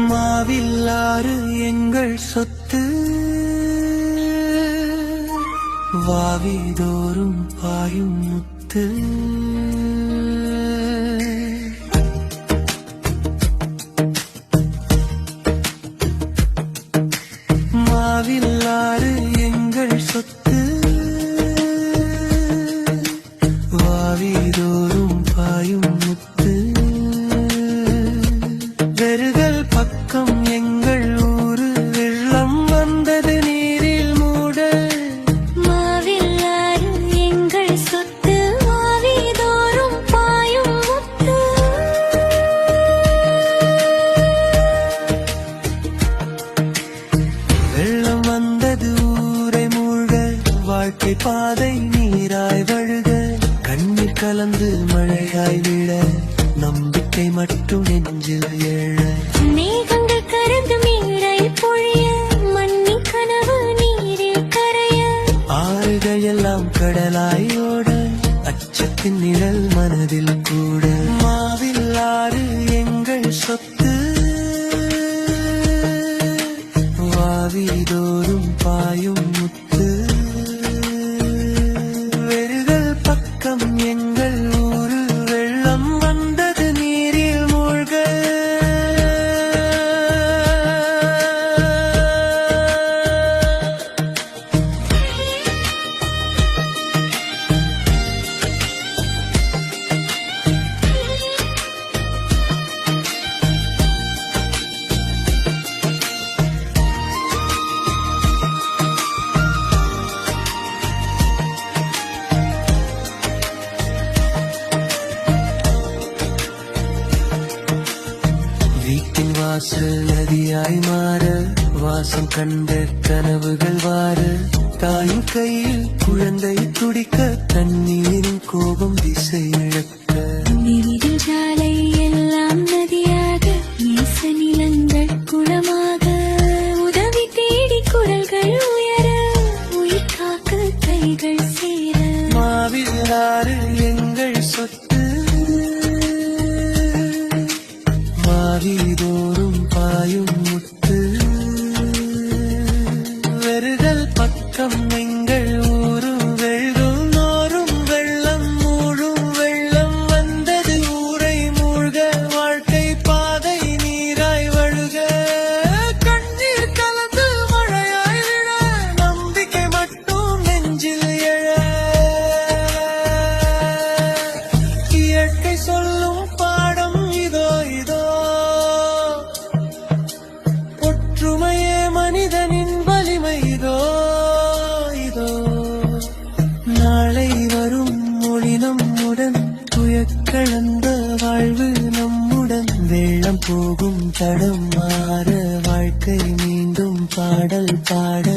மாவில்லாறு எங்கள் சொத்து வாவிதோறும் பாயும் முத்து மாவில்லாறு எங்கள் சொத்து வாவிதோறும் பாயும் முத்து வெறுகள் பக்கம் எங்கள் ஊரு வெள்ளம் வந்தது நீரில் மூட மாவில்லாறு எங்கள் சொத்து வாவிதோறும் பாயும் முத்து வெள்ளம் வந்தது ஊரை மூழ்க வாழ்க்கை பாதை நீராய் வழுக கண்ணீர் கலந்து மழையாய் விழ நம்பிக்கை மட்டும் நெஞ்சில் எழ மேகங்கள் கரைந்து மீழை பொழிய மண்ணின் கனவு நீரில் கரைய ஆறுகள் எல்லாம் கடலாய் ஓட அச்சத்தின் நிழல் மனதில் கூட மாவில்லாறு எங்கள் சொத்து வாவிதோறும் பாயும் முத்து வெறுகள் பக்கம் எங்கள் ஊரு வெள்ளம் வந்தது நீரில் மூழ்க வீட்டின் வாசல் நதியாய் மாற வாசம் கண்ட கனவுகள் வார தாயின் கையில் குழந்தை துடிக்க தண்ணீரின் கோபம் திசை இழக்க நெறிகள் சாலை எல்லாம் நதியாக நேச நிலங்கள் குளமாக உதவி தேடி குரல்கள் உயர உயிர் காக்க கைகள் சேர மாவில்லாறு எங்கள் சொத்து வாவிதோறும் பாயும் முத்து வெறுகள் பக்கம் எங்கள் ஊரு வெள்ளும் நோரும் வெள்ளம் மூழும் வெள்ளம் வந்தது ஊரை மூழ்க வாழ்க்கை பாதை நீராய் வழுக கண்ணீர் கலந்து மழையாய் விழ நம்பிக்கை மட்டும் நெஞ்சில் எழ இயற்கை சொல்லும் பாடம் இதோ இதோ ஒற்றுமையே மனிதனின் வலிமை இதோ இதோ நாளை வரும் மொழி நம்முடன் துயக்கழந்த வாழ்வு நம்முடன் வெள்ளம் போகும் தடம் மாற வாழ்க்கை மீண்டும் பாடல் பாட